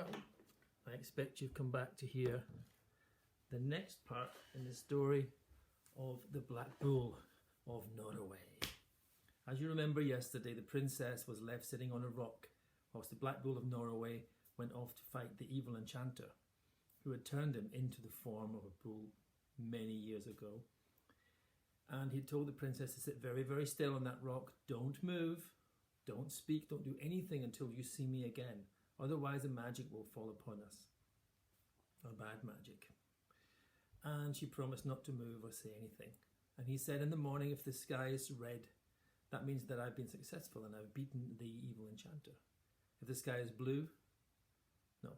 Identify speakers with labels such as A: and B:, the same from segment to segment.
A: Well, I expect you've come back to hear the next part in the story of the Black Bull of Norroway. As you remember yesterday, the princess was left sitting on a rock whilst the Black Bull of Norroway went off to fight the evil enchanter who had turned him into the form of a bull many years ago. And he told the princess to sit very, very still on that rock. Don't move, don't speak, don't do anything until you see me again. Otherwise the magic will fall upon us. A bad magic. And she promised not to move or say anything. And he said, in the morning, if the sky is red, that means that I've been successful and I've beaten the evil enchanter. If the sky is blue, no,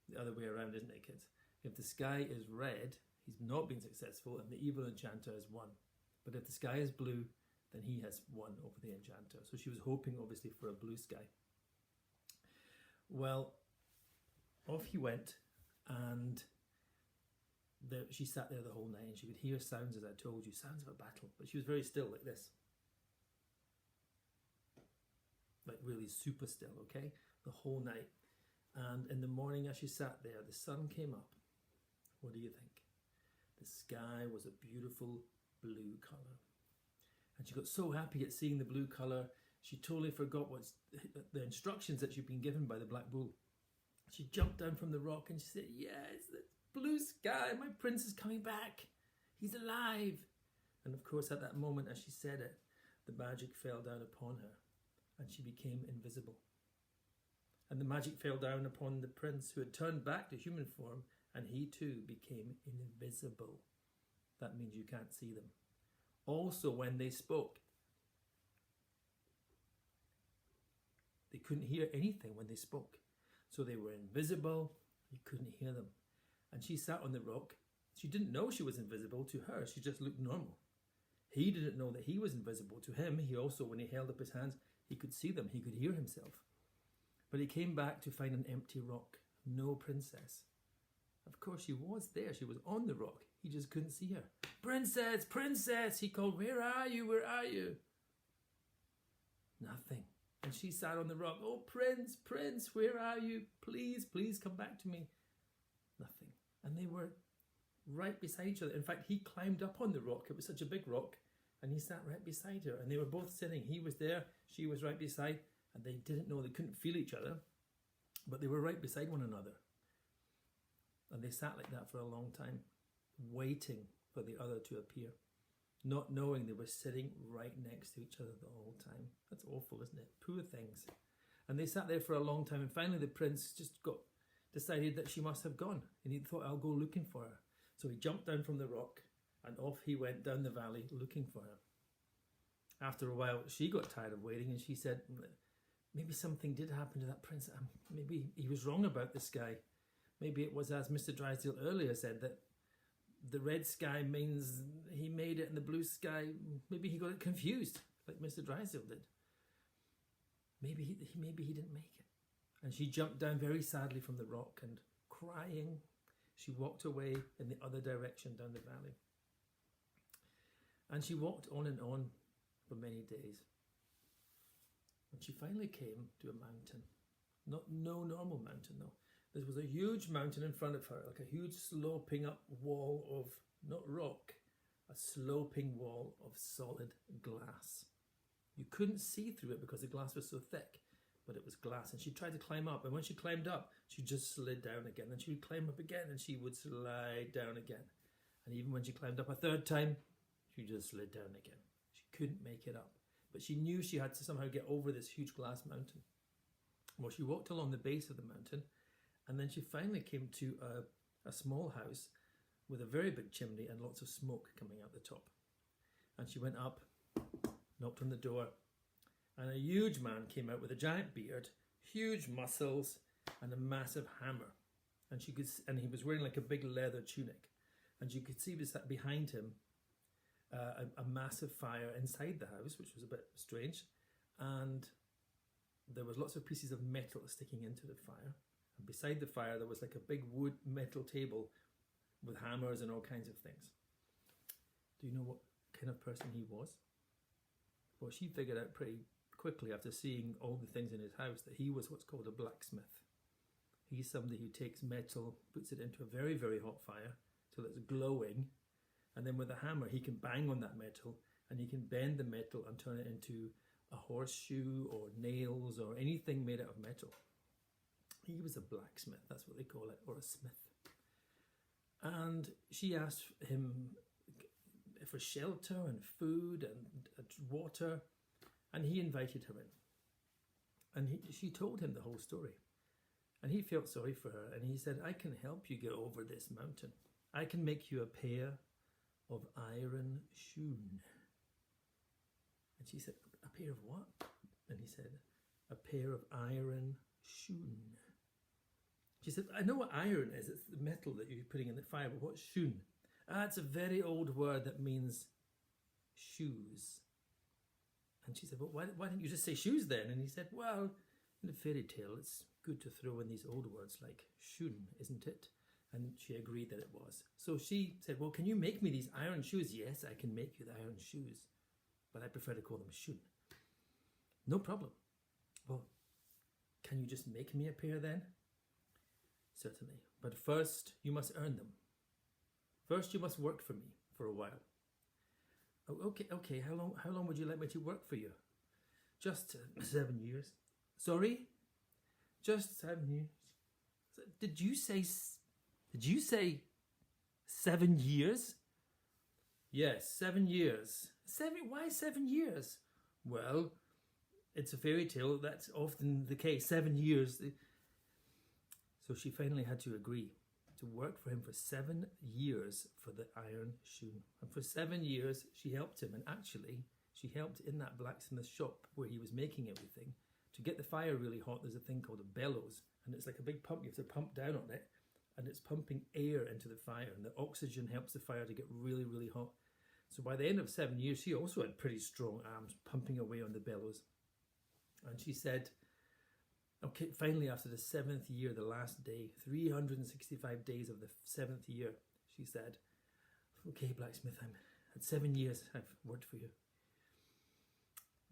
A: the other way around, isn't it, kids? If the sky is red, he's not been successful and the evil enchanter has won. But if the sky is blue, then he has won over the enchanter. So she was hoping, obviously, for a blue sky. Well, off he went, and she sat there the whole night, and she could hear sounds, as I told you, sounds of a battle. But she was very still, like this. Like really super still, okay? The whole night. And in the morning, as she sat there, the sun came up. What do you think? The sky was a beautiful blue colour. And she got so happy at seeing the blue colour, she totally forgot the instructions that she'd been given by the Black Bull. She jumped down from the rock and she said, yeah, it's the blue sky, my prince is coming back. He's alive. And of course, at that moment, as she said it, the magic fell down upon her and she became invisible. And the magic fell down upon the prince who had turned back to human form, and he too became invisible. That means you can't see them. Also, when they spoke, they couldn't hear anything when they spoke. So they were invisible, you couldn't hear them. And she sat on the rock. She didn't know she was invisible. To her, she just looked normal. He didn't know that he was invisible. To him, he also, when he held up his hands, he could see them, he could hear himself. But he came back to find an empty rock, no princess. Of course, she was there. She was on the rock. He just couldn't see her. Princess, princess, he called, where are you, where are you? Nothing. And she sat on the rock. Oh, prince, prince, where are you? Please, please come back to me. Nothing. And they were right beside each other. In fact, he climbed up on the rock. It was such a big rock. And he sat right beside her. And they were both sitting. He was there. She was right beside. And they didn't know. They couldn't feel each other. But they were right beside one another. And they sat like that for a long time, waiting for the other to appear, not knowing they were sitting right next to each other the whole time. That's awful, isn't it? Poor things. And they sat there for a long time, and finally the prince just decided that she must have gone, and he thought, I'll go looking for her. So he jumped down from the rock, and off he went down the valley looking for her. After a while, she got tired of waiting, and she said, maybe something did happen to that prince. Maybe he was wrong about this guy. Maybe it was, as Mr. Drysdale earlier said, that the red sky means he made it and the blue sky, maybe he got it confused, like Mr. Drysdale did. Maybe he didn't make it. And she jumped down very sadly from the rock and crying, she walked away in the other direction down the valley. And she walked on for many days. And she finally came to a mountain. No normal mountain though. There was a huge mountain in front of her, like a huge sloping up wall of, not rock, a sloping wall of solid glass. You couldn't see through it because the glass was so thick, but it was glass. And she tried to climb up, and when she climbed up, she just slid down again. And she would climb up again, and she would slide down again. And even when she climbed up a third time, she just slid down again. She couldn't make it up. But she knew she had to somehow get over this huge glass mountain. Well, she walked along the base of the mountain, and then she finally came to a small house with a very big chimney and lots of smoke coming out the top. And she went up, knocked on the door, and a huge man came out with a giant beard, huge muscles, and a massive hammer. And he was wearing like a big leather tunic. And you could see behind him a massive fire inside the house, which was a bit strange. And there was lots of pieces of metal sticking into the fire. And beside the fire, there was like a big wood metal table with hammers and all kinds of things. Do you know what kind of person he was? Well, she figured out pretty quickly after seeing all the things in his house that he was what's called a blacksmith. He's somebody who takes metal, puts it into a very, very hot fire till it's glowing, and then with a hammer he can bang on that metal and he can bend the metal and turn it into a horseshoe or nails or anything made out of metal. He was a blacksmith, that's what they call it, or a smith. And she asked him for shelter and food and water, and he invited her in. And she told him the whole story. And he felt sorry for her, and he said, I can help you get over this mountain. I can make you a pair of iron shoon. And she said, a pair of what? And he said, a pair of iron shoon. She said, I know what iron is. It's the metal that you're putting in the fire, but what's shoon? It's a very old word that means shoes. And she said, well, why didn't you just say shoes then? And he said, well, in a fairy tale, it's good to throw in these old words like shoon, isn't it? And she agreed that it was. So she said, well, can you make me these iron shoes? Yes, I can make you the iron shoes, but I prefer to call them shoon. No problem. Well, can you just make me a pair then? Certainly. But first, you must earn them. First, you must work for me for a while. Oh, okay. How long would you like me to work for you? Just 7 years. Sorry? Just 7 years. Did you say 7 years? Yes, 7 years. Why 7 years? Well, it's a fairy tale. That's often the case. 7 years. So she finally had to agree to work for him for 7 years for the iron shoe. And for 7 years, she helped him. And actually, she helped in that blacksmith shop where he was making everything. To get the fire really hot, there's a thing called a bellows. And it's like a big pump. You have to pump down on it. And it's pumping air into the fire. And the oxygen helps the fire to get really, really hot. So by the end of 7 years, she also had pretty strong arms pumping away on the bellows. And she said, okay, finally after the 7th year, the last day, 365 days of the 7th year, she said, okay, blacksmith, I'm at 7 years, I've worked for you.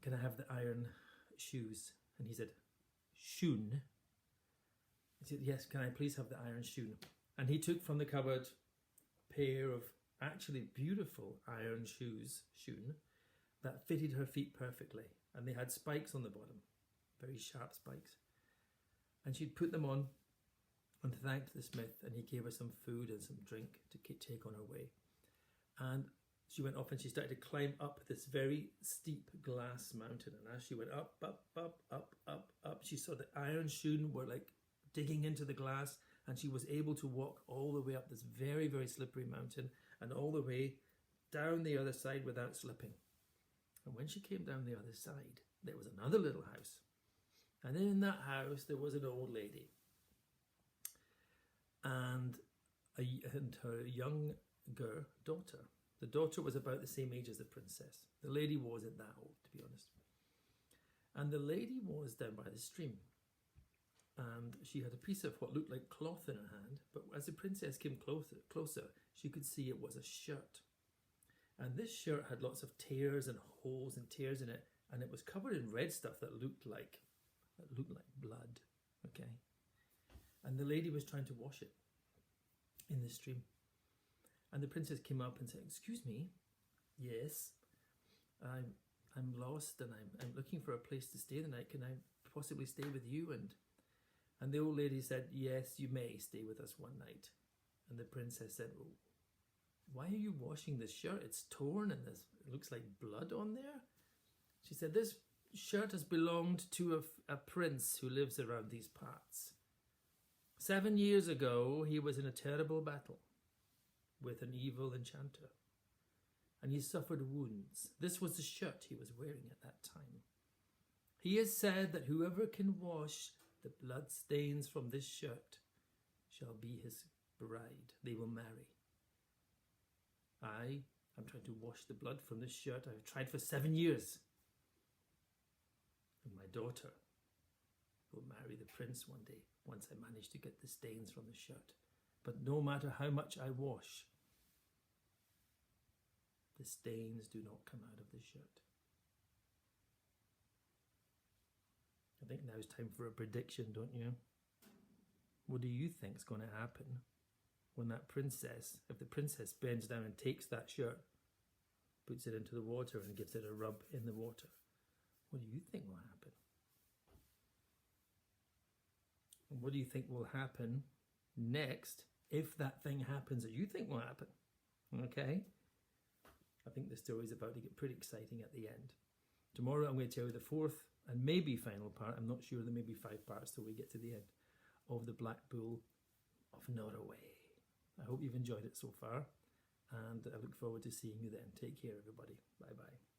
A: Can I have the iron shoes? And he said, shoon? He said, yes, can I please have the iron shoon? And he took from the cupboard a pair of actually beautiful iron shoes, shoon, that fitted her feet perfectly. And they had spikes on the bottom, very sharp spikes. And she'd put them on and thanked the smith, and he gave her some food and some drink to take on her way. And she went off and she started to climb up this very steep glass mountain. And as she went up, she saw the iron shoon were like digging into the glass, and she was able to walk all the way up this very, very slippery mountain and all the way down the other side without slipping. And when she came down the other side, there was another little house. And in that house, there was an old lady and her younger daughter. The daughter was about the same age as the princess. The lady wasn't that old, to be honest. And the lady was down by the stream. And she had a piece of what looked like cloth in her hand. But as the princess came closer, she could see it was a shirt. And this shirt had lots of tears and holes and tears in it. And it was covered in red stuff that looked like blood, okay? And the lady was trying to wash it in the stream. And the princess came up and said, excuse me, yes, I'm lost and I'm looking for a place to stay the night. Can I possibly stay with you? And the old lady said, yes, you may stay with us one night. And the princess said, well, why are you washing this shirt? It's torn and it looks like blood on there. She said, this shirt has belonged to a prince who lives around these parts. 7 years ago, he was in a terrible battle with an evil enchanter, and he suffered wounds. This was the shirt he was wearing at that time. He has said that whoever can wash the blood stains from this shirt shall be his bride. They will marry. I'm trying to wash the blood from this shirt. I've tried for 7 years. And my daughter will marry the prince one day, once I manage to get the stains from the shirt. But no matter how much I wash, the stains do not come out of the shirt. I think now is time for a prediction, don't you? What do you think is going to happen when that princess, if the princess bends down and takes that shirt, puts it into the water and gives it a rub in the water? What do you think will happen? And what do you think will happen next if that thing happens that you think will happen? Okay? I think the story is about to get pretty exciting at the end. Tomorrow I'm going to tell you the fourth and maybe final part. I'm not sure. There may be 5 parts till we get to the end of the Black Bull of Norroway. I hope you've enjoyed it so far, and I look forward to seeing you then. Take care, everybody. Bye-bye.